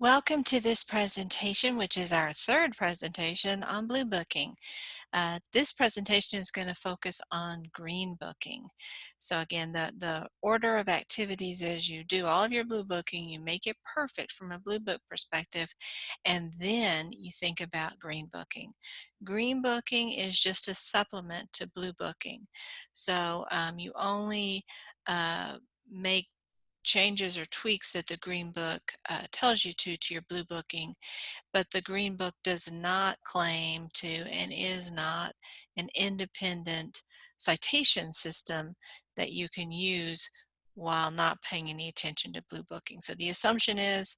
Welcome to this presentation, which is our third presentation on blue booking. This presentation is going to focus on green booking. So again, the order of activities is you do all of your blue booking, you make it perfect from a blue book perspective, and then you think about green booking. Green booking is just a supplement to blue booking. So you only make changes or tweaks that the Green Book tells you to your blue booking, but the Green Book does not claim to and is not an independent citation system that you can use while not paying any attention to blue booking. So the assumption is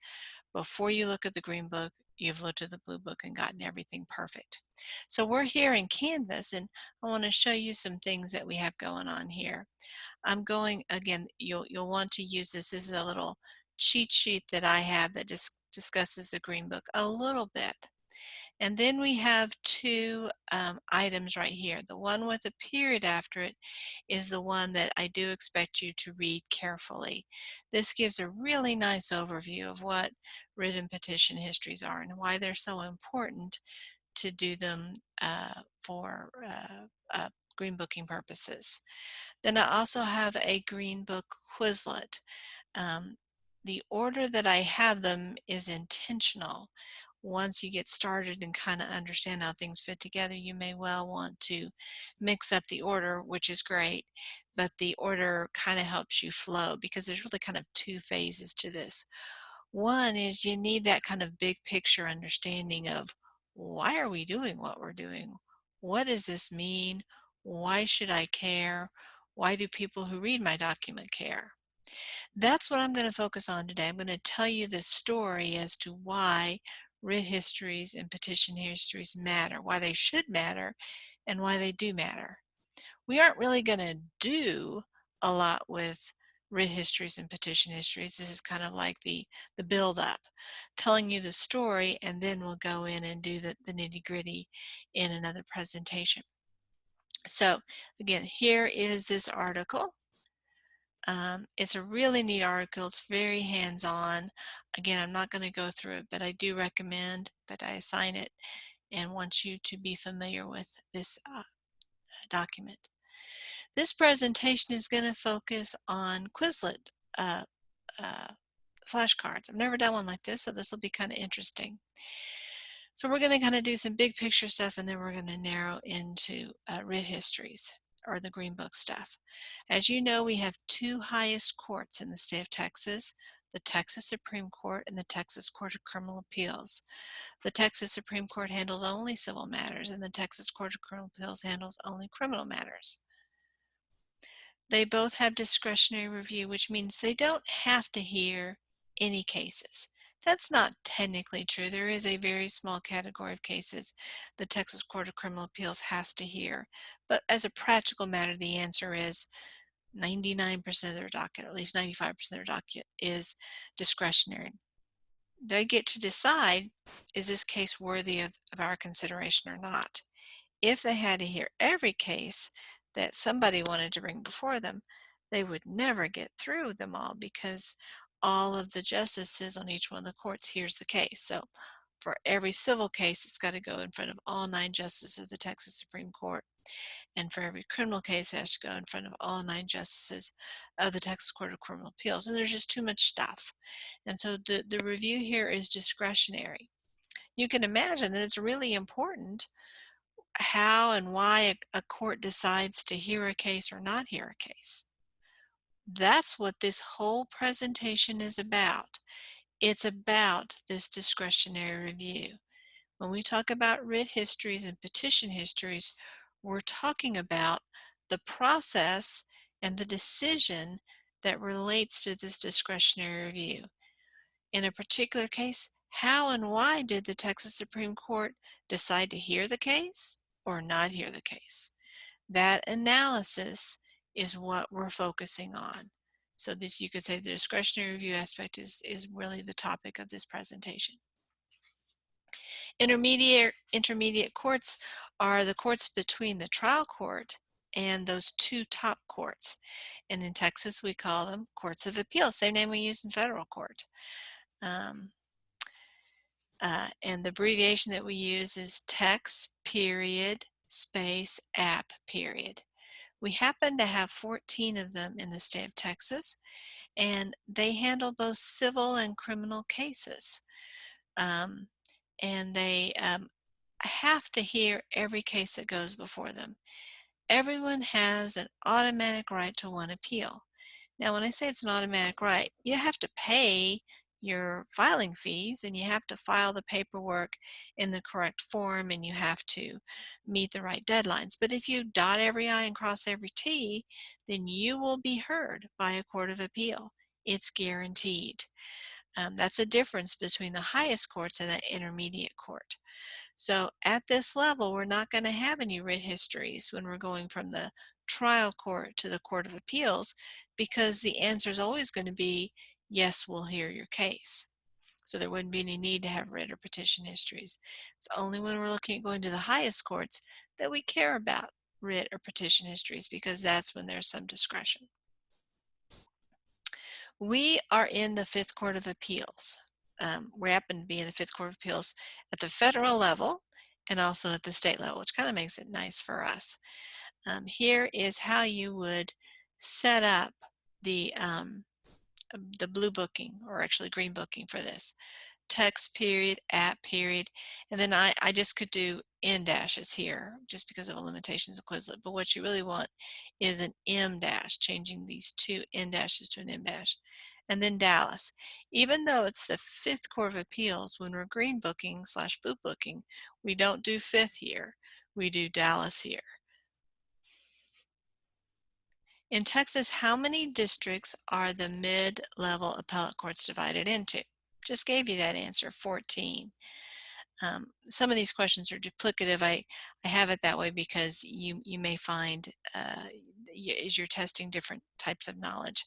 before you look at the Green Book, you've looked at the Blue Book and gotten everything perfect. So we're here in Canvas, and I want to show you some things that we have going on here. I'm going, again, you'll want to use this. This is a little cheat sheet that I have that discusses the Green Book a little bit. And then we have two items right here. The one with a period after it is the one that I do expect you to read carefully. This gives a really nice overview of what writ and petition histories are and why they're so important to do them for green booking purposes. Then I also have a Green Book Quizlet. Um, the order that I have them is intentional. Once you get started and kind of understand how things fit together, you may well want to mix up the order, which is great, but the order kind of helps you flow because there's really kind of two phases to this. One is you need that kind of big picture understanding of why are we doing what we're doing? What does this mean? Why should I care? Why do people who read my document care? That's what I'm going to focus on today. I'm going to tell you the story as to why writ histories and petition histories matter, why they should matter, and why they do matter. We aren't really going to do a lot with writ histories and petition histories. This is kind of like the build up, telling you the story, and then we'll go in and do the nitty gritty in another presentation. So again, here is this article. It's a really neat article. It's very hands-on. Again, I'm not going to go through it, but I do recommend that I assign it and want you to be familiar with this document. This presentation is going to focus on Quizlet uh, uh, flashcards. I've never done one like this, so this will be kind of interesting. So we're going to kind of do some big picture stuff, and then we're going to narrow into writ histories or the Green Book stuff. As you know, we have two highest courts in the state of Texas, the Texas Supreme Court and the Texas Court of Criminal Appeals. The Texas Supreme Court handles only civil matters, and the Texas Court of Criminal Appeals handles only criminal matters. They both have discretionary review, which means they don't have to hear any cases. That's not technically true. There is a very small category of cases the Texas Court of Criminal Appeals has to hear. But as a practical matter, the answer is 99% of their docket, or at least 95% of their docket, is discretionary. They get to decide, is this case worthy of our consideration or not? If they had to hear every case that somebody wanted to bring before them, they would never get through them all because all of the justices on each one of the courts hears the case. So for every civil case, it's got to go in front of all 9 justices of the Texas Supreme Court. And for every criminal case, it has to go in front of all 9 justices of the Texas Court of Criminal Appeals. And there's just too much stuff. And so the review here is discretionary. You can imagine that it's really important how and why a court decides to hear a case or not hear a case. That's what this whole presentation is about. It's about this discretionary review. When we talk about writ histories and petition histories, we're talking about the process and the decision that relates to this discretionary review. In a particular case, how and why did the Texas Supreme Court decide to hear the case or not hear the case? That analysis is what we're focusing on. So this, you could say the discretionary review aspect is really the topic of this presentation. Intermediate courts are the courts between the trial court and those two top courts. And in Texas, we call them courts of appeal, same name we use in federal court. And the abbreviation that we use is text period space app period. We happen to have 14 of them in the state of Texas, and they handle both civil and criminal cases. Um, and they have to hear every case that goes before them. Everyone has an automatic right to one appeal. Now, when I say it's an automatic right, you have to pay your filing fees and you have to file the paperwork in the correct form and you have to meet the right deadlines. But if you dot every I and cross every T, then you will be heard by a court of appeal. It's guaranteed. That's a difference between the highest courts and the intermediate court. So at this level, we're not going to have any writ histories when we're going from the trial court to the Court of Appeals, because the answer is always going to be, yes, we'll hear your case. So there wouldn't be any need to have writ or petition histories. It's only when we're looking at going to the highest courts that we care about writ or petition histories, because that's when there's some discretion. We are in the Fifth Court of Appeals. We happen to be in the Fifth Court of Appeals at the federal level and also at the state level, which kind of makes it nice for us. Here is how you would set up the Bluebooking, or actually Greenbooking for this. Text period, app period, and then I just could do N dashes here just because of a limitations of Quizlet, but what you really want is an M dash, changing these two N dashes to an M dash, and then Dallas. Even though it's the Fifth Court of Appeals, when we're Greenbooking / Bluebooking, we don't do Fifth here, we do Dallas here. In Texas, how many districts are the mid-level appellate courts divided into? Just gave you that answer, 14. Some of these questions are duplicative. I have it that way because you may find as you're testing different types of knowledge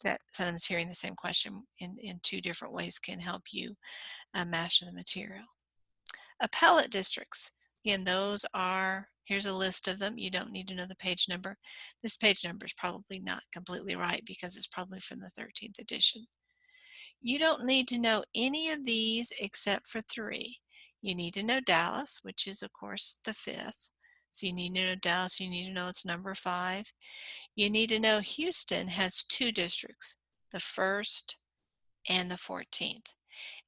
that sometimes hearing the same question in two different ways can help you master the material. Appellate districts. Again, those are, here's a list of them. You don't need to know the page number. This page number is probably not completely right because it's probably from the 13th edition. You don't need to know any of these except for 3. You need to know Dallas, which is of course the 5th. So you need to know Dallas, you need to know it's number 5. You need to know Houston has 2 districts, the 1st and the 14th.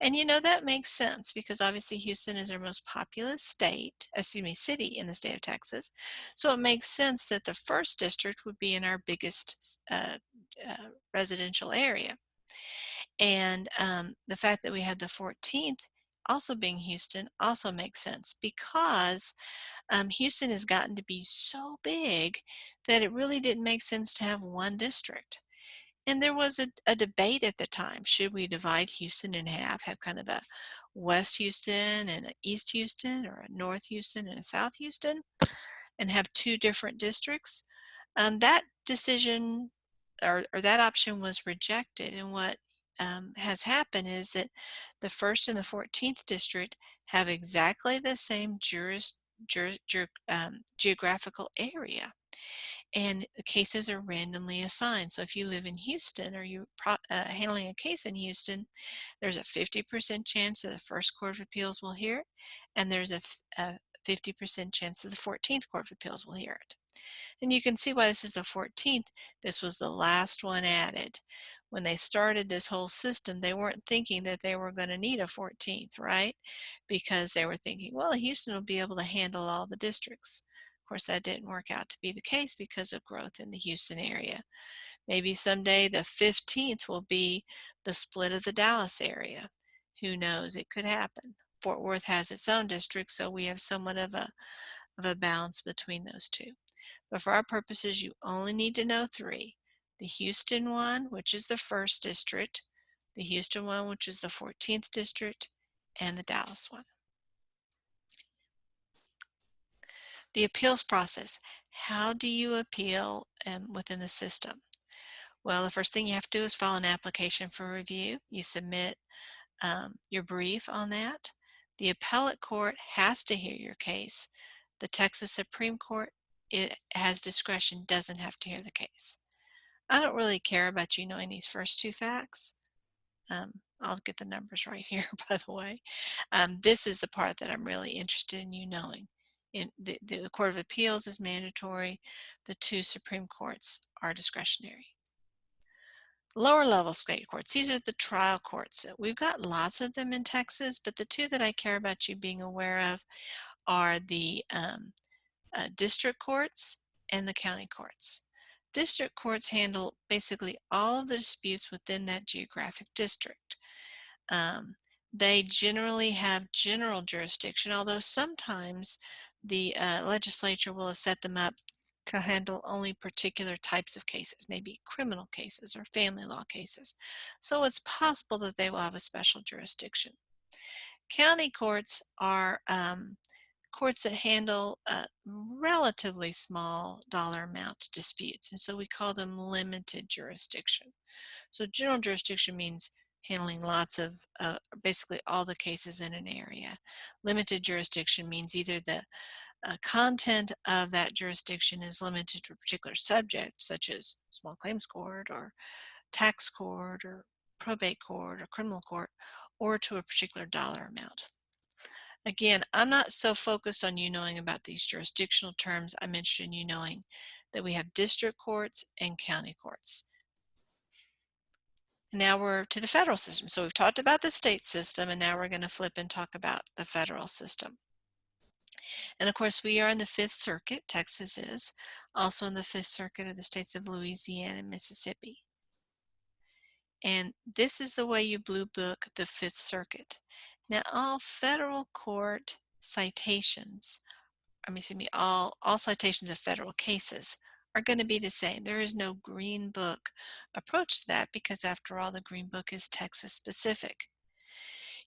And you know that makes sense because obviously Houston is our most populous city in the state of Texas. So it makes sense that the 1st district would be in our biggest residential area. And the fact that we had the 14th also being Houston also makes sense because Houston has gotten to be so big that it really didn't make sense to have one district. And there was a debate at the time. Should we divide Houston in half, have kind of a West Houston and an East Houston, or a North Houston and a South Houston, and have 2 different districts? That decision or that option was rejected. And what has happened is that the 1st and the 14th district have exactly the same geographical area, and the cases are randomly assigned. So if you live in Houston or you're handling a case in Houston, there's a 50% chance that the 1st Court of Appeals will hear it, and there's a 50% chance that the 14th Court of Appeals will hear it. And you can see why this is the 14th. This was the last one added. When they started this whole system, they weren't thinking that they were going to need a 14th, right? Because they were thinking, well, Houston will be able to handle all the districts. Of course, that didn't work out to be the case because of growth in the Houston area. Maybe someday the 15th will be the split of the Dallas area. Who knows? It could happen. Fort Worth has its own district, so we have somewhat of a balance between those two. But for our purposes, you only need to know 3. The Houston one, which is the 1st district, the Houston one, which is the 14th district, and the Dallas one. The appeals process. How do you appeal within the system? Well, the first thing you have to do is file an application for review. You submit your brief on that. The appellate court has to hear your case. The Texas Supreme Court, it has discretion, doesn't have to hear the case. I don't really care about you knowing these first 2 facts. I'll get the numbers right here, by the way. This is the part that I'm really interested in you knowing. The Court of Appeals is mandatory. The two Supreme Courts are discretionary. Lower level state courts, these are the trial courts. We've got lots of them in Texas, but the two that I care about you being aware of are the district courts and the county courts. District courts handle basically all of the disputes within that geographic district. They generally have general jurisdiction, although sometimes the legislature will have set them up to handle only particular types of cases, maybe criminal cases or family law cases. So it's possible that they will have a special jurisdiction. County courts are courts that handle relatively small dollar amount disputes, and so we call them limited jurisdiction. So general jurisdiction means handling lots of, basically all the cases in an area. Limited jurisdiction means either the content of that jurisdiction is limited to a particular subject, such as small claims court or tax court or probate court or criminal court, or to a particular dollar amount. Again, I'm not so focused on you knowing about these jurisdictional terms. I'm interested in you knowing that we have district courts and county courts. Now we're to the federal system. So we've talked about the state system, and now we're going to flip and talk about the federal system. And of course, we are in the Fifth Circuit. Texas is. Also in the Fifth Circuit are the states of Louisiana and Mississippi. And this is the way you blue book the Fifth Circuit. Now, all federal court citations, all citations of federal cases are going to be the same. There is no Greenbook approach to that because, after all, the Greenbook is Texas specific.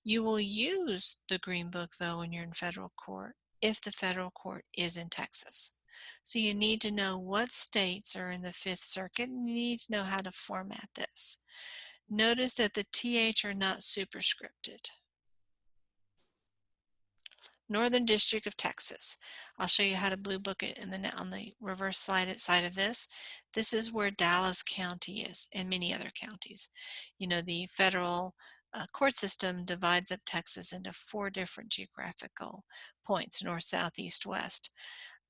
You will use the Greenbook, though, when you're in federal court if the federal court is in Texas. So you need to know what states are in the Fifth Circuit, and you need to know how to format this. Notice that the TH are not superscripted. Northern District of Texas. I'll show you how to blue book it on the reverse side of this. This is where Dallas County is and many other counties. You know, the federal court system divides up Texas into 4 different geographical points: north, south, east, west.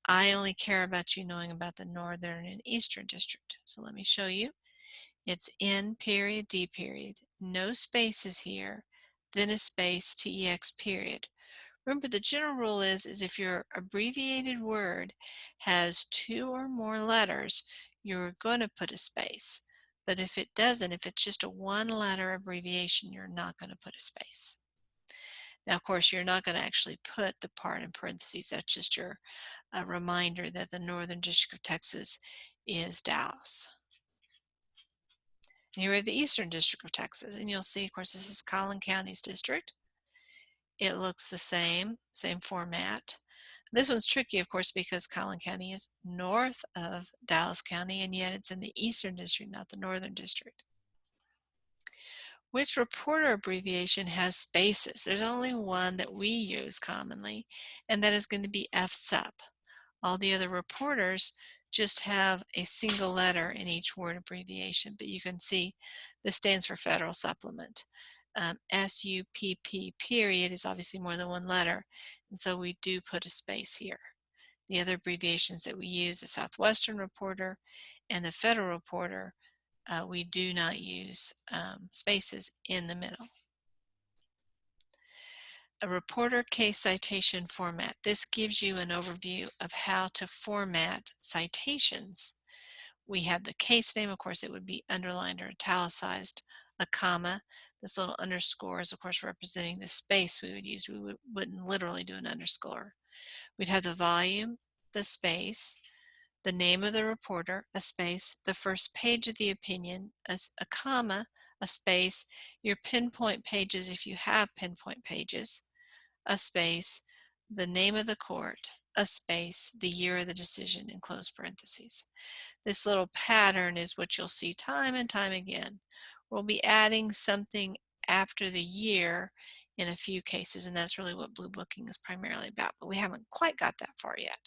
I only care about you knowing about the northern and eastern district. So let me show you. It's N period D period, no spaces here, then a space TEX period. Remember, the general rule is if your abbreviated word has 2 or more letters, you're going to put a space. But if it doesn't, if it's just a 1-letter abbreviation, you're not going to put a space. Now, of course, you're not going to actually put the part in parentheses. That's just your reminder that the Northern District of Texas is Dallas. And here we have the Eastern District of Texas, and you'll see, of course, this is Collin County's district. It looks the same format. This one's tricky, of course, because Collin County is north of Dallas County, and yet it's in the Eastern District, not the Northern District. Which reporter abbreviation has spaces? There's only one that we use commonly, and that is going to be FSUP. All the other reporters just have a single letter in each word abbreviation, but you can see this stands for Federal Supplement. SUPP period is obviously more than 1 letter, and so we do put a space here. The other abbreviations that we use, the Southwestern Reporter and the Federal Reporter, we do not use spaces in the middle. A reporter case citation format. This gives you an overview of how to format citations. We have the case name, of course, it would be underlined or italicized, a comma. This little underscore is, of course, representing the space we would use. We wouldn't literally do an underscore. We'd have the volume, the space, the name of the reporter, a space, the first page of the opinion, a comma, a space, your pinpoint pages if you have pinpoint pages, a space, the name of the court, a space, the year of the decision, and close parentheses. This little pattern is what you'll see time and time again. We'll be adding something after the year in a few cases, and that's really what blue booking is primarily about, but we haven't quite got that far yet.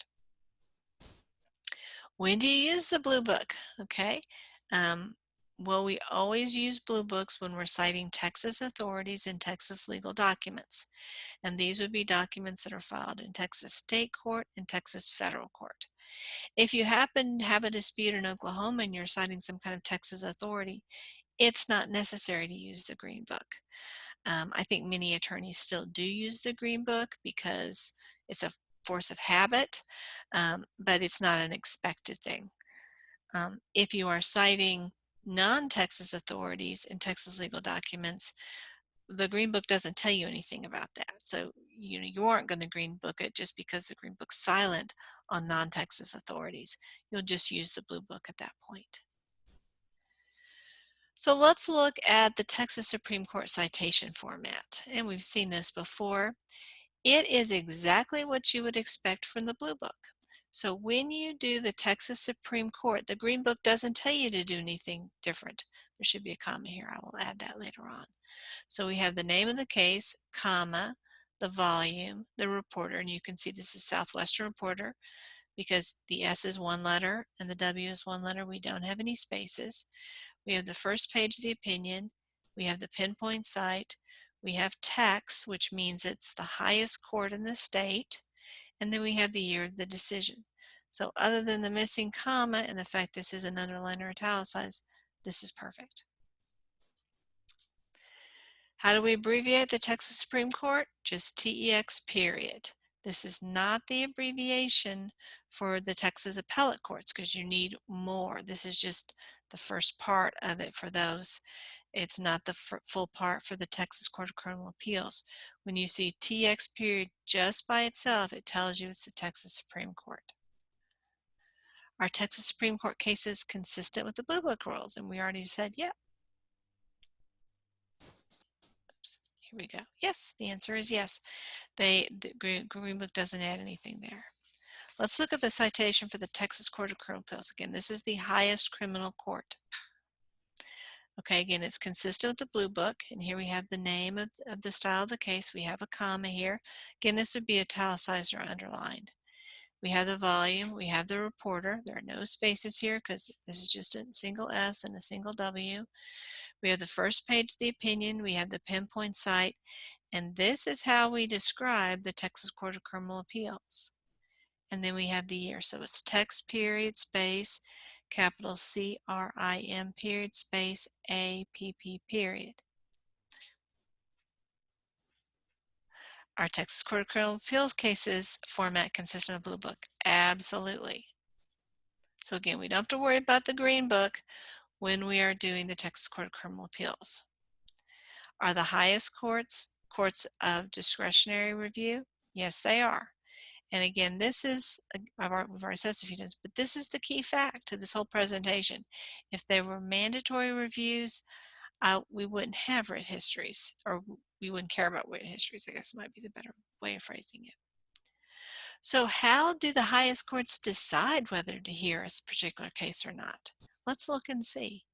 When do you use the blue book? Okay. Well, we always use Blue Books when we're citing Texas authorities and Texas legal documents. And these would be documents that are filed in Texas state court and Texas federal court. If you happen to have a dispute in Oklahoma and you're citing some kind of Texas authority, it's not necessary to use the Green Book. I think many attorneys still do use the Green Book because it's a force of habit, but it's not an expected thing. If you are citing non-Texas authorities and Texas legal documents, the Green Book doesn't tell you anything about that. So, you aren't going to Green Book it just because the Green Book's silent on non-Texas authorities. You'll just use the Blue Book at that point. So let's look at the Texas Supreme Court citation format. And we've seen this before. It is exactly what you would expect from the Blue Book. So when you do the Texas Supreme Court, the Green Book doesn't tell you to do anything different. There should be a comma here. I will add that later on. So we have the name of the case, comma, the volume, the reporter, and you can see this is Southwestern Reporter because the S is one letter and the W is one letter. We don't have any spaces. We have the first page of the opinion. We have the pinpoint site. We have text, which means it's the highest court in the state. And then we have the year of the decision. So other than the missing comma and the fact this is an underline or italicized, this is perfect. How do we abbreviate the Texas Supreme Court? Just TEX period. This is not the abbreviation for the Texas appellate courts because you need more. This is just the first part of it for those. It's not the full part for the Texas Court of Criminal Appeals. When you see TX period just by itself, it tells you it's the Texas Supreme Court. Are Texas Supreme Court cases consistent with the Blue Book rules? And we already said, yeah. Oops, here we go. Yes, the answer is yes. The Green Book doesn't add anything there. Let's look at the citation for the Texas Court of Criminal Appeals. Again, this is the highest criminal court. Okay, again, it's consistent with the Blue Book, and here we have the name of the style of the case. We have a comma here. Again, this would be italicized or underlined. We have the volume, we have the reporter. There are no spaces here because this is just a single S and a single W. We have the first page of the opinion, we have the pinpoint site, and this is how we describe the Texas Court of Criminal Appeals. And then we have the year. So it's text period space, capital CRIM period space APP period. Our Texas Court of Criminal Appeals cases format consistent with Blue Book? Absolutely. So again, we don't have to worry about the Green Book when we are doing the Texas Court of Criminal Appeals. Are the highest courts courts of discretionary review? Yes, they are. And again, this is, we've already said this a few times, but this is the key fact to this whole presentation. If there were mandatory reviews, we wouldn't have writ histories, or we wouldn't care about writ histories, I guess might be the better way of phrasing it. So how do the highest courts decide whether to hear a particular case or not? Let's look and see.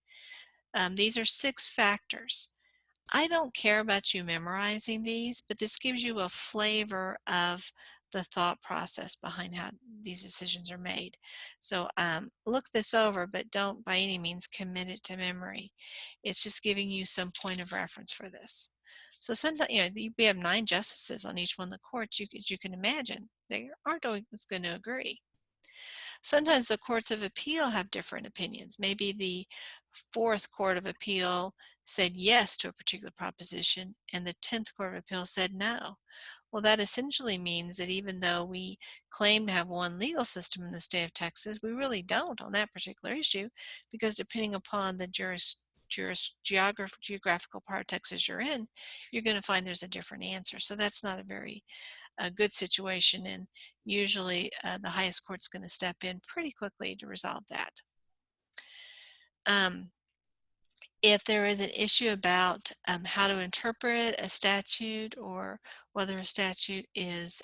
These are 6 factors. I don't care about you memorizing these, but this gives you a flavor of the thought process behind how these decisions are made. So look this over, but don't by any means commit it to memory. It's just giving you some point of reference for this. So sometimes, we have 9 justices on each one of the courts. As you can imagine, they aren't always going to agree. Sometimes the courts of appeal have different opinions. Maybe the 4th Court of Appeal said yes to a particular proposition and the 10th Court of Appeal said no. Well, that essentially means that even though we claim to have one legal system in the state of Texas, we really don't on that particular issue, because depending upon the geographical part of Texas you're in, you're going to find there's a different answer. So that's not a very good situation, and usually the highest court's going to step in pretty quickly to resolve that. If there is an issue about how to interpret a statute or whether a statute is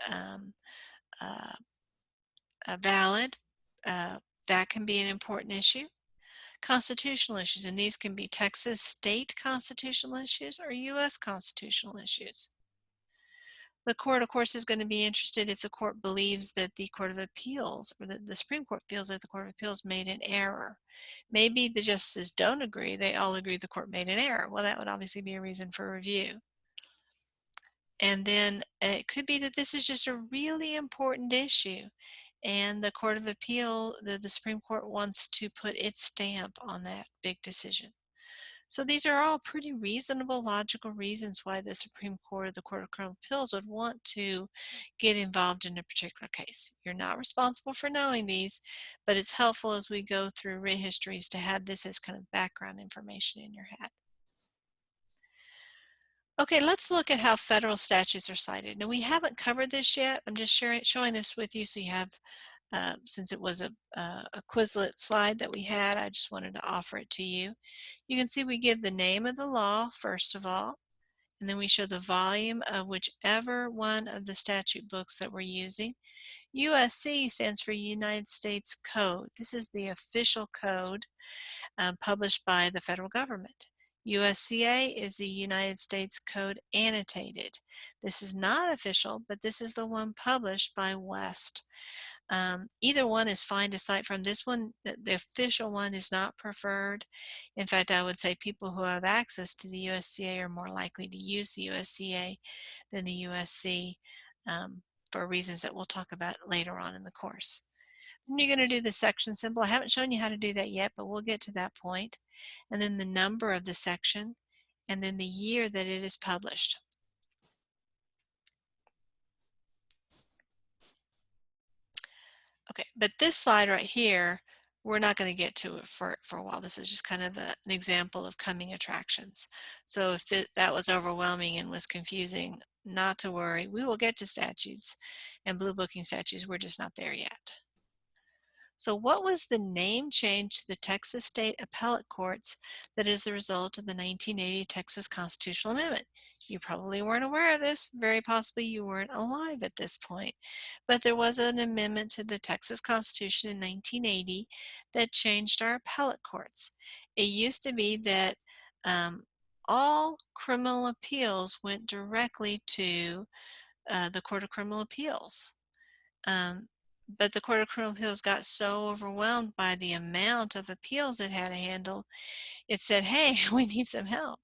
valid, that can be an important issue. Constitutional issues, and these can be Texas state constitutional issues or U.S. constitutional issues. The court, of course, is going to be interested if the court believes that the Court of Appeals or the Supreme Court feels that the Court of Appeals made an error. Maybe the justices don't agree. They all agree the court made an error. Well, that would obviously be a reason for review. And then it could be that this is just a really important issue and the Court of Appeal, the Supreme Court wants to put its stamp on that big decision. So these are all pretty reasonable, logical reasons why the Supreme Court or the Court of Criminal Appeals would want to get involved in a particular case. You're not responsible for knowing these, but it's helpful as we go through writ histories to have this as kind of background information in your head. Okay, let's look at how federal statutes are cited. Now, we haven't covered this yet. I'm just showing this with you so you have, since it was a Quizlet slide that we had, I just wanted to offer it to you. You can see we give the name of the law, first of all, and then we show the volume of whichever one of the statute books that we're using. USC stands for United States Code. This is the official code published by the federal government. USCA is the United States Code Annotated. This is not official, but this is the one published by West. Either one is fine to cite from. This one, the official one, is not preferred. In fact, I would say people who have access to the USCA are more likely to use the USCA than the USC for reasons that we'll talk about later on in the course. Then you're going to do the section symbol. I haven't shown you how to do that yet, but we'll get to that point. And then the number of the section, and then the year that it is published. Okay, but this slide right here, we're not going to get to it for a while. This is just kind of an example of coming attractions. So if that was overwhelming and was confusing, not to worry. We will get to statutes and blue booking statutes. We're just not there yet. So what was the name change to the Texas State Appellate Courts that is the result of the 1980 Texas Constitutional Amendment? You probably weren't aware of this. Very possibly you weren't alive at this point. But there was an amendment to the Texas Constitution in 1980 that changed our appellate courts. It used to be that all criminal appeals went directly to the Court of Criminal Appeals. But the Court of Criminal Appeals got so overwhelmed by the amount of appeals it had to handle, it said, hey, we need some help.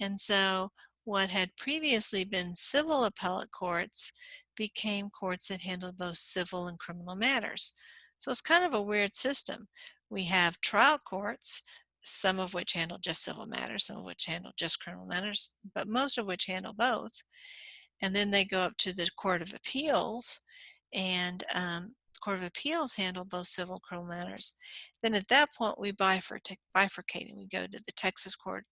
And so what had previously been civil appellate courts became courts that handled both civil and criminal matters. So it's kind of a weird system. We have trial courts, some of which handle just civil matters, some of which handle just criminal matters, but most of which handle both. And then they go up to the Court of Appeals, and the Court of Appeals handle both civil and criminal matters. Then at that point, we bifurcate, and we go to the Texas Court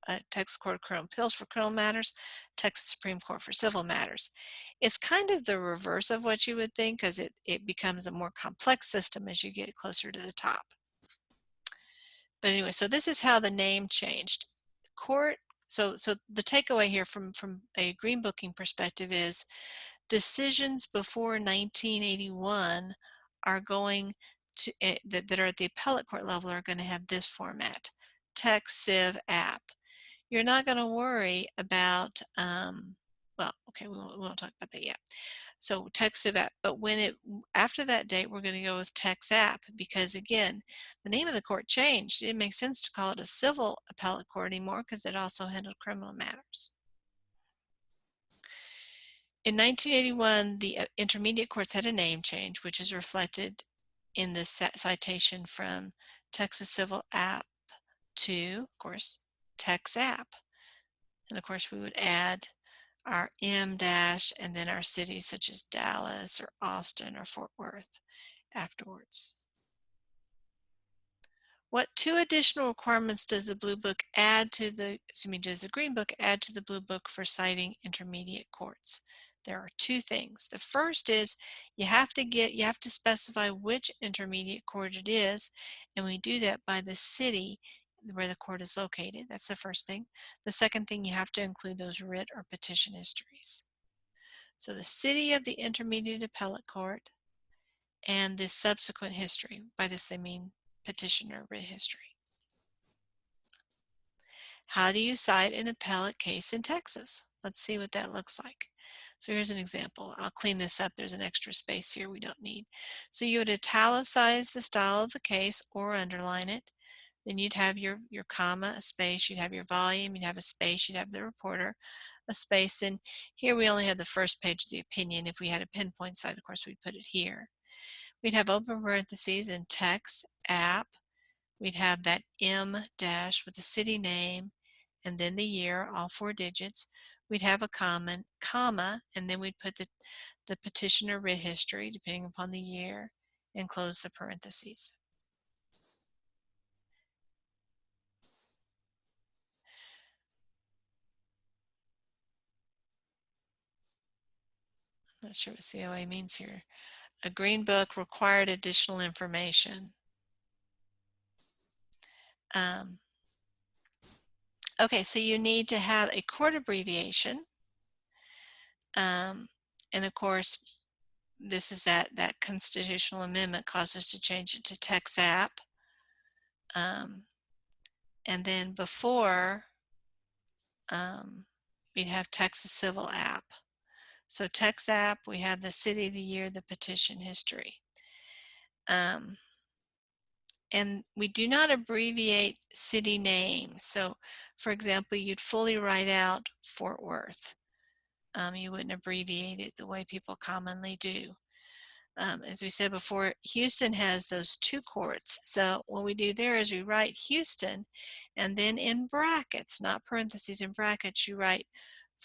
of Criminal Appeals for criminal matters, Texas Supreme Court for civil matters. It's kind of the reverse of what you would think, because it becomes a more complex system as you get closer to the top. But anyway, so this is how the name changed. So the takeaway here from a Greenbooking perspective is decisions before 1981 are going to, that are at the appellate court level, are going to have this format: text, civ, app. You're not going to worry about, well, okay, we won't talk about that yet. So text, civ, app. But after that date, we're going to go with text, app, because again, the name of the court changed. It didn't make sense to call it a civil appellate court anymore because it also handled criminal matters. In 1981, the intermediate courts had a name change, which is reflected in this citation from Texas Civil App to, of course, Tex App. And of course, we would add our M dash and then our cities such as Dallas or Austin or Fort Worth afterwards. What two additional requirements does the Bluebook add to the, does the Greenbook add to the Bluebook for citing intermediate courts? There are two things. The first is you have to specify which intermediate court it is, and we do that by the city where the court is located. That's the first thing. The second thing, you have to include those writ or petition histories. So the city of the intermediate appellate court and the subsequent history. By this they mean petition or writ history. How do you cite an appellate case in Texas? Let's see what that looks like. So here's an example. I'll clean this up. There's an extra space here we don't need. So you would italicize the style of the case or underline it. Then you'd have your comma, a space, you'd have your volume, you'd have a space, you'd have the reporter, a space. And here we only have the first page of the opinion. If we had a pinpoint site, of course, we'd put it here. We'd have open parentheses in text, app. We'd have that M dash with the city name and then the year, all 4 digits. We'd have a comma, and then we'd put the petition or writ history, depending upon the year, and close the parentheses. I'm not sure what COA means here. A Greenbook required additional information. Okay, so you need to have a court abbreviation. And of course, this is that constitutional amendment caused us to change it to Tex App. And then before, we'd have Texas Civil App. So Tex App, we have the city, the year, the petition history. And we do not abbreviate city names. So for example, you'd fully write out Fort Worth. You wouldn't abbreviate it the way people commonly do. As we said before, Houston has those 2 courts. So what we do there is we write Houston, and then in brackets, not parentheses, in brackets, you write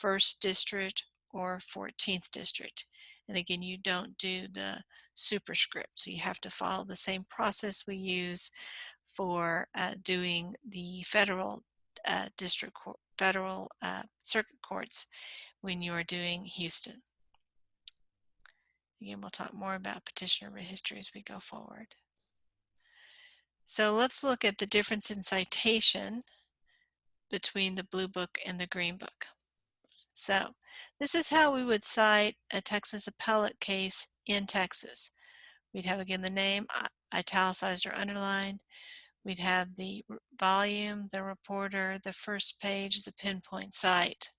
1st District or 14th District. And again, you don't do the superscript. So you have to follow the same process we use for doing the federal circuit courts when you are doing Houston. Again, we'll talk more about petitioner writ history as we go forward. So let's look at the difference in citation between the Bluebook and the Greenbook. So this is how we would cite a Texas appellate case in Texas. We'd have, again, the name italicized or underlined. We'd have the volume, the reporter, the first page, the pinpoint site.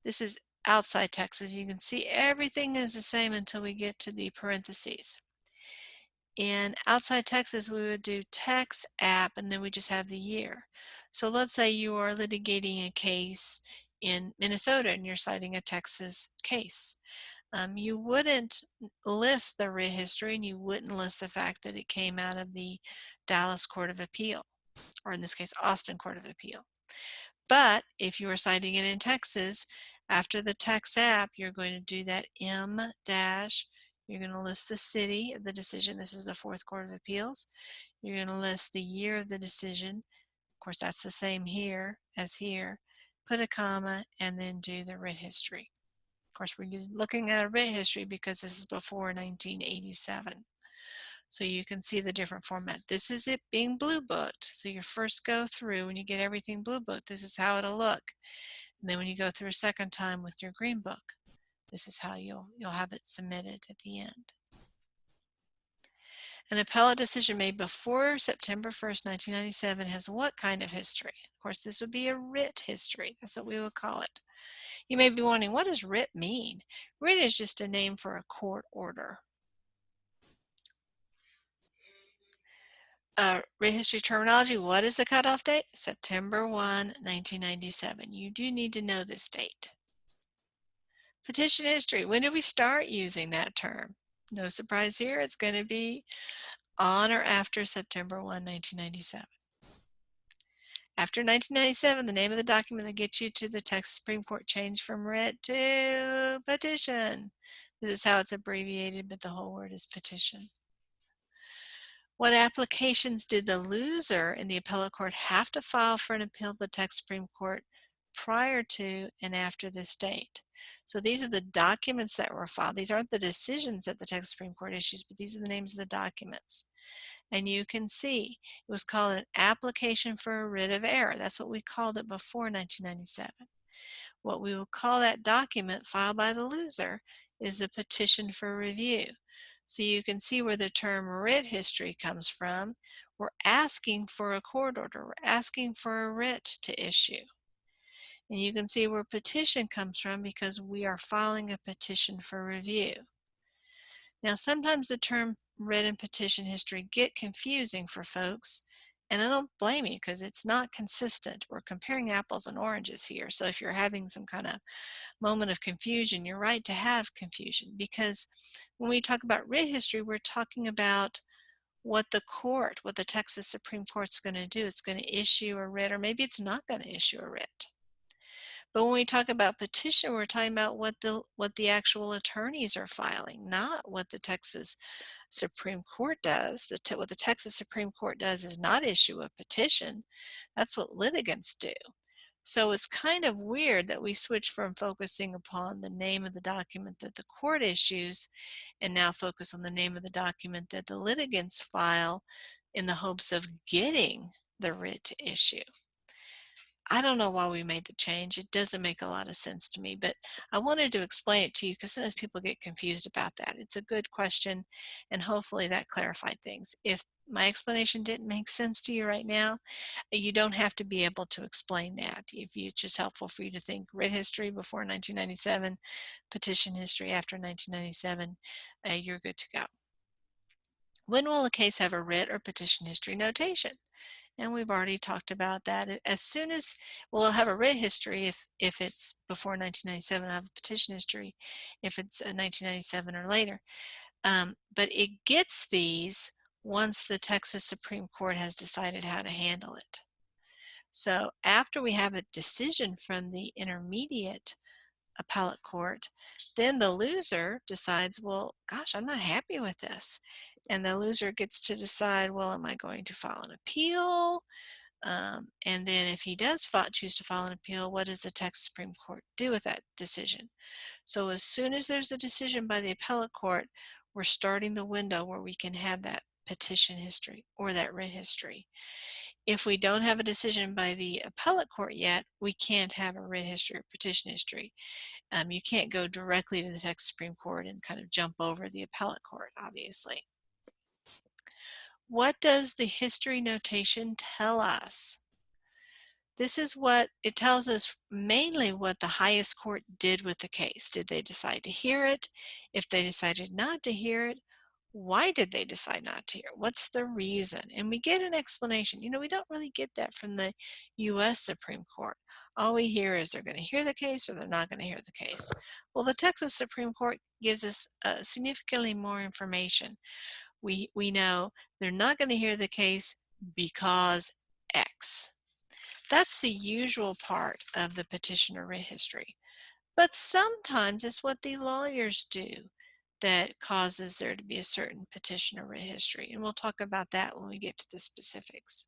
This is outside Texas. You can see everything is the same until we get to the parentheses. In outside Texas, we would do Tex App, and then we just have the year. So let's say you are litigating a case in Minnesota and you're citing a Texas case. You wouldn't list the writ history, and you wouldn't list the fact that it came out of the Dallas Court of Appeal, or in this case, Austin Court of Appeal. But if you are citing it in Texas, after the Tex App, you're going to do that M dash. You're going to list the city of the decision. This is the 4th Court of Appeals. You're going to list the year of the decision. Of course, that's the same here as here. Put a comma and then do the writ history. Of course, we're looking at a writ history because this is before 1987. So you can see the different format. This is it being Bluebooked. So you first go through, when you get everything Bluebooked, this is how it'll look. And then when you go through a second time with your Greenbook, this is how you'll have it submitted at the end. An appellate decision made before September 1st, 1997 has what kind of history? Of course, this would be a writ history. That's what we would call it. You may be wondering, what does writ mean? Writ is just a name for a court order. Writ history terminology, what is the cutoff date? September 1, 1997. You do need to know this date. Petition history, when did we start using that term? No surprise here, it's going to be on or after September 1, 1997. After 1997, the name of the document that gets you to the Texas Supreme Court changed from writ to petition. This is how it's abbreviated, but the whole word is petition. What applications did the loser in the appellate court have to file for an appeal to the Texas Supreme Court prior to and after this date? So these are the documents that were filed. These aren't the decisions that the Texas Supreme Court issues, but these are the names of the documents. And you can see it was called an application for a writ of error. That's what we called it before 1997. What we will call that document filed by the loser is the petition for review. So you can see where the term writ history comes from. We're asking for a court order. We're asking for a writ to issue. And you can see where petition comes from because we are filing a petition for review. Now, sometimes the term writ and petition history get confusing for folks, and I don't blame you because it's not consistent. We're comparing apples and oranges here. So if you're having some kind of moment of confusion, you're right to have confusion, because when we talk about writ history, we're talking about what the Texas Supreme Court's going to do. It's going to issue a writ, or maybe it's not going to issue a writ. But when we talk about petition, we're talking about what the actual attorneys are filing, not what the Texas Supreme Court does. What the Texas Supreme Court does is not issue a petition. That's what litigants do. So it's kind of weird that we switch from focusing upon the name of the document that the court issues and now focus on the name of the document that the litigants file in the hopes of getting the writ to issue. I don't know why we made the change. It doesn't make a lot of sense to me, but I wanted to explain it to you because sometimes people get confused about that. It's a good question, and hopefully that clarified things. If my explanation didn't make sense to you right now, you don't have to be able to explain that. If it's just helpful for you to think writ history before 1997, petition history after 1997, you're good to go. When will a case have a writ or petition history notation? And we've already talked about that. As soon as, well, it'll have a writ history if it's before 1997. I'll have a petition history if it's 1997 or later. But it gets these once the Texas Supreme Court has decided how to handle it. So after we have a decision from the intermediate appellate court, then the loser decides, well, gosh, I'm not happy with this. And the loser gets to decide, well, am I going to file an appeal? And then if he does choose to file an appeal, what does the Texas Supreme Court do with that decision? So as soon as there's a decision by the appellate court, we're starting the window where we can have that petition history or that writ history. If we don't have a decision by the appellate court yet, we can't have a writ history or petition history. You can't go directly to the Texas Supreme Court and kind of jump over the appellate court, obviously. What does the history notation tell us? This is what it tells us, mainly what the highest court did with the case. Did they decide to hear it? If they decided not to hear it, why did they decide not to hear it? What's the reason? And we get an explanation. You know, we don't really get that from the U.S. Supreme Court. All we hear is they're going to hear the case or they're not going to hear the case. Well, the Texas Supreme Court gives us significantly more information. We know they're not going to hear the case because X. That's the usual part of the petition or writ history. But sometimes it's what the lawyers do that causes there to be a certain petition or writ history. And we'll talk about that when we get to the specifics.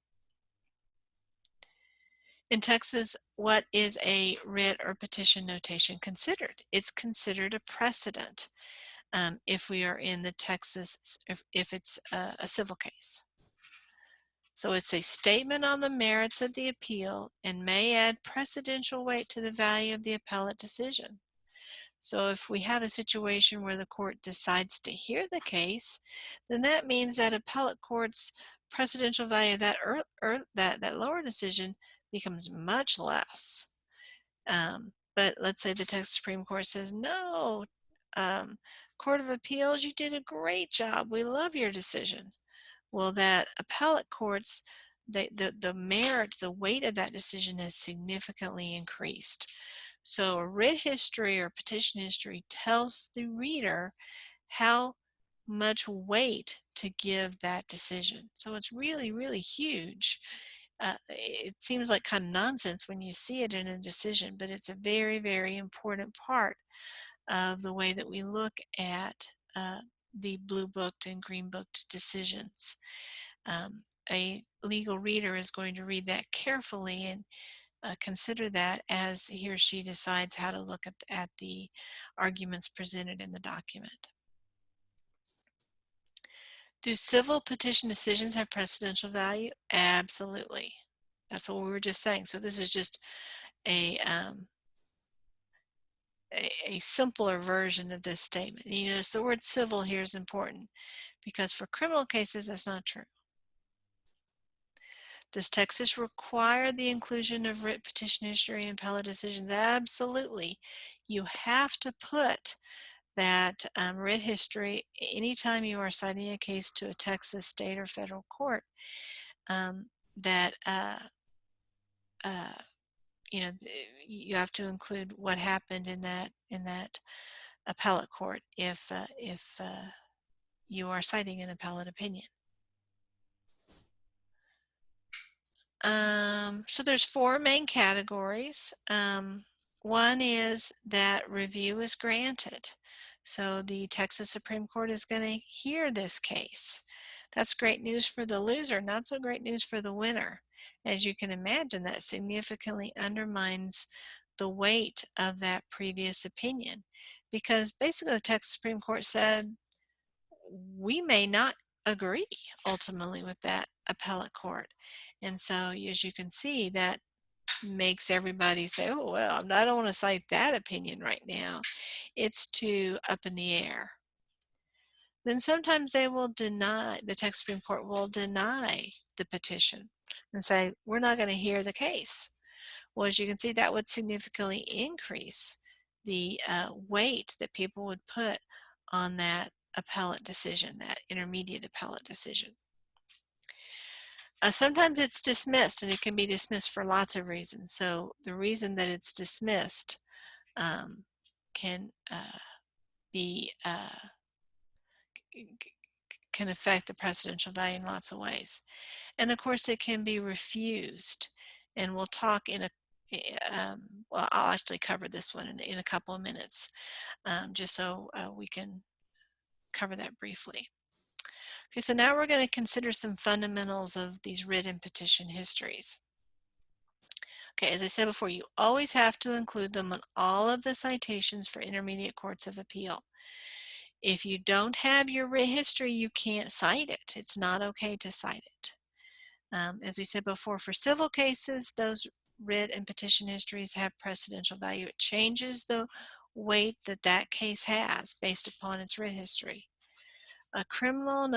In Texas, what is a writ or petition notation considered? It's considered a precedent if we are in the Texas, if it's a civil case. So it's a statement on the merits of the appeal and may add precedential weight to the value of the appellate decision. So if we have a situation where the court decides to hear the case, then that means that appellate court's precedential value of that lower decision becomes much less. But let's say the Texas Supreme Court says, no, Court of Appeals, you did a great job. We love your decision. Well, that appellate courts, the merit, the weight of that decision has significantly increased. So a writ history or petition history tells the reader how much weight to give that decision. So it's really, really huge. It seems like kind of nonsense when you see it in a decision, but it's a very, very important part of the way that we look at the Bluebooked and Greenbooked decisions. A legal reader is going to read that carefully and consider that as he or she decides how to look at the arguments presented in the document. Do civil petition decisions have precedential value? Absolutely. That's what we were just saying. So this is just a simpler version of this statement. You notice the word civil here is important because for criminal cases, that's not true. Does Texas require the inclusion of writ petition history and appellate decisions? Absolutely. You have to put that writ history anytime you are citing a case to a Texas state or federal court, that you know, you have to include what happened in that appellate court if you are citing an appellate opinion. So there's 4 main categories. One is that review is granted. So the Texas Supreme Court is going to hear this case. That's great news for the loser, not so great news for the winner. As you can imagine, that significantly undermines the weight of that previous opinion, because basically the Texas Supreme Court said, we may not agree ultimately with that appellate court. And so, as you can see, that makes everybody say, oh, well, I don't want to cite that opinion right now. It's too up in the air. Then sometimes they will deny, the Texas Supreme Court will deny the petition and say, we're not going to hear the case. Well, as you can see, that would significantly increase the weight that people would put on that appellate decision, that intermediate appellate decision. Sometimes it's dismissed, and it can be dismissed for lots of reasons. So the reason that it's dismissed can affect the precedential value in lots of ways. And of course, it can be refused. And we'll talk in a well, I'll actually cover this one in a couple of minutes, just so we can cover that briefly. Okay, so now we're going to consider some fundamentals of these writ and petition histories. Okay, as I said before, you always have to include them on all of the citations for intermediate courts of appeal. If you don't have your writ history, you can't cite it. It's not okay to cite it. As we said before, for civil cases, those writ and petition histories have precedential value. It changes the weight that that case has based upon its writ history. Criminal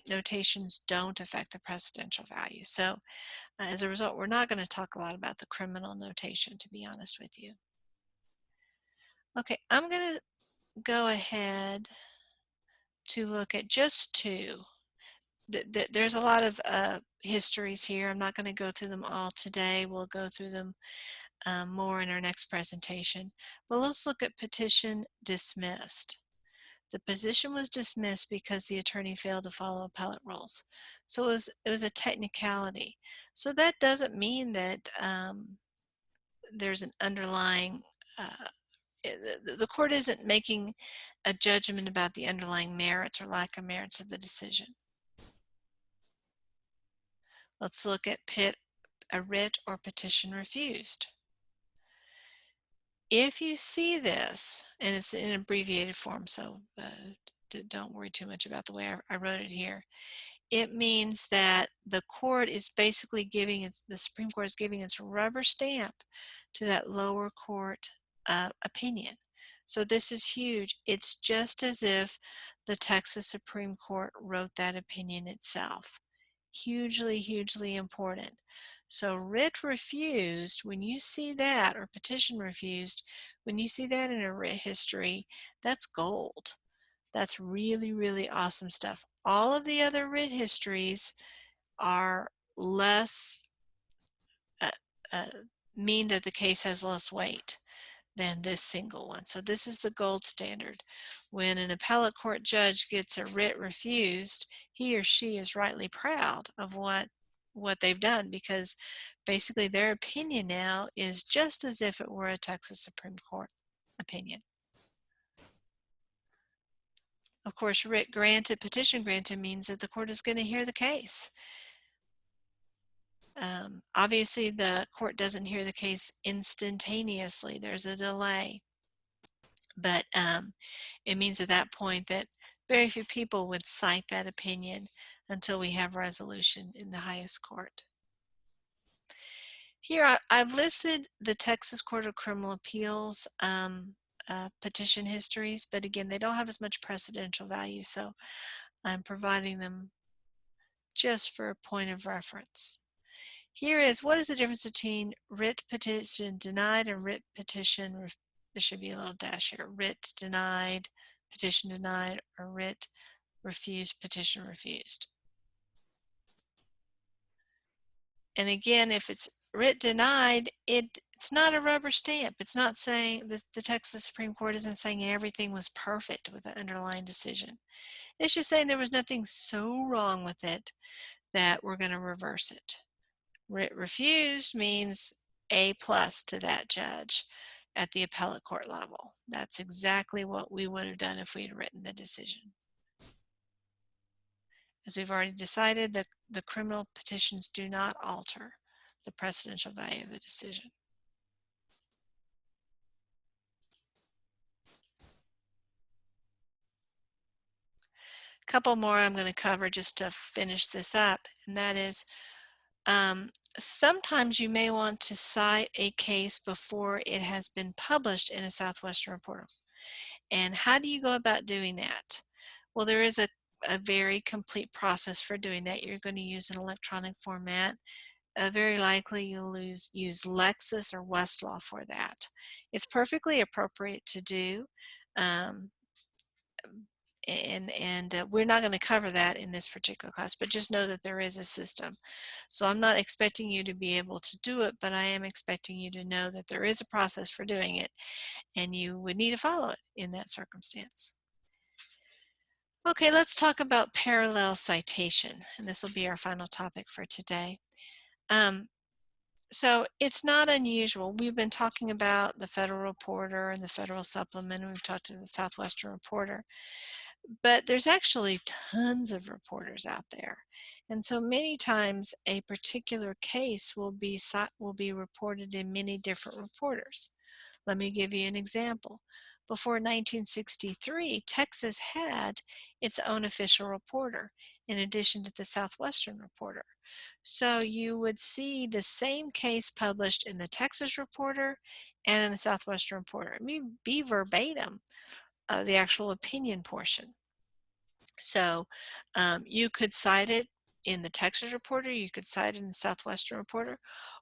notations don't affect the precedential value. So as a result, we're not going to talk a lot about the criminal notation, to be honest with you. Okay, I'm going to go ahead to look at just 2. There's a lot of histories here. I'm not going to go through them all today. We'll go through them more in our next presentation. But let's look at petition dismissed. The petition was dismissed because the attorney failed to follow appellate rules. So it was a technicality. So that doesn't mean that there's an underlying, the court isn't making a judgment about the underlying merits or lack of merits of the decision. Let's look at a writ or petition refused. If you see this, and it's in abbreviated form, so don't worry too much about the way I wrote it here. It means that the court is basically the Supreme Court is giving its rubber stamp to that lower court opinion. So this is huge. It's just as if the Texas Supreme Court wrote that opinion itself. Hugely, hugely important. So writ refused, when you see that, or petition refused, when you see that in a writ history, that's gold. That's really, really awesome stuff. All of the other writ histories are less, mean that the case has less weight than this single one. So this is the gold standard. When an appellate court judge gets a writ refused, he or she is rightly proud of what they've done, because basically their opinion now is just as if it were a Texas Supreme Court opinion. Of course, writ granted, petition granted means that the court is going to hear the case. Obviously, the court doesn't hear the case instantaneously. There's a delay. But it means at that point that very few people would cite that opinion until we have resolution in the highest court. Here I've listed the Texas Court of Criminal Appeals petition histories, but again, they don't have as much precedential value, so I'm providing them just for a point of reference. Here is, what is the difference between writ petition denied and writ petition, there should be a little dash here, writ denied, petition denied, or writ refused, petition refused. And again, if it's writ denied, it's not a rubber stamp. It's not saying, the Texas Supreme Court isn't saying everything was perfect with the underlying decision. It's just saying there was nothing so wrong with it that we're going to reverse it. Writ refused means A+ to that judge at the appellate court level. That's exactly what we would have done if we had written the decision. As we've already decided, the criminal petitions do not alter the precedential value of the decision. A couple more I'm going to cover just to finish this up, and that is, sometimes you may want to cite a case before it has been published in a Southwestern Reporter. And how do you go about doing that? Well, there is a very complete process for doing that. You're going to use an electronic format. Very likely you'll use Lexis or Westlaw for that. It's perfectly appropriate to do. We're not going to cover that in this particular class, but just know that there is a system. So I'm not expecting you to be able to do it, but I am expecting you to know that there is a process for doing it, and you would need to follow it in that circumstance. Okay, let's talk about parallel citation, and this will be our final topic for today. So it's not unusual. We've been talking about the Federal Reporter and the Federal Supplement, and we've talked to the Southwestern Reporter. But there's actually tons of reporters out there. And so many times a particular case will be reported in many different reporters. Let me give you an example. Before 1963, Texas had its own official reporter in addition to the Southwestern Reporter. So you would see the same case published in the Texas Reporter and in the Southwestern Reporter. I mean, be verbatim, the actual opinion portion. So you could cite it in the Texas Reporter, you could cite it in the Southwestern Reporter,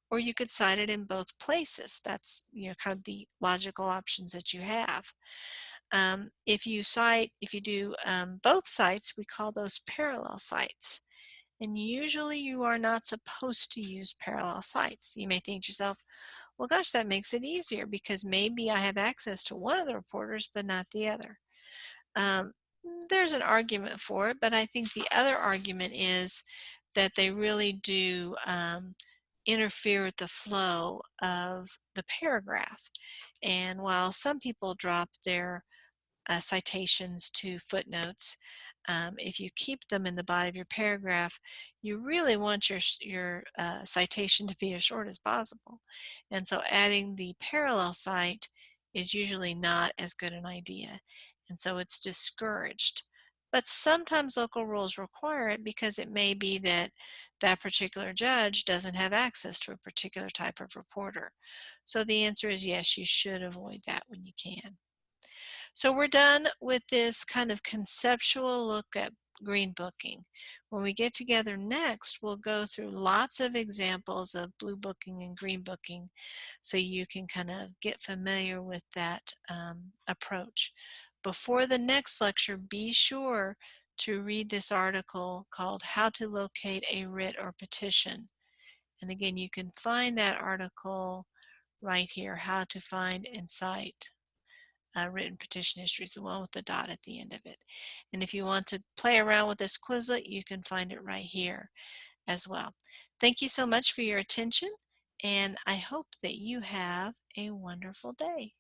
or you could cite it in both places. That's, kind of the logical options that you have. If you do both sites, we call those parallel sites. And usually you are not supposed to use parallel sites. You may think to yourself, well, gosh, that makes it easier because maybe I have access to one of the reporters, but not the other. There's an argument for it, but I think the other argument is that they really do interfere with the flow of the paragraph. And while some people drop their citations to footnotes, if you keep them in the body of your paragraph, you really want your citation to be as short as possible. And so adding the parallel cite is usually not as good an idea. And so it's discouraged. But sometimes local rules require it because it may be that that particular judge doesn't have access to a particular type of reporter. So the answer is yes, you should avoid that when you can. So we're done with this kind of conceptual look at Greenbooking. When we get together next, we'll go through lots of examples of Bluebooking and Greenbooking so you can kind of get familiar with that approach. Before the next lecture, be sure to read this article called How to Locate a Writ or Petition. And again, you can find that article right here, How to Find and Cite Written Petition Histories, the one with the dot at the end of it. And if you want to play around with this Quizlet, you can find it right here as well. Thank you so much for your attention, and I hope that you have a wonderful day.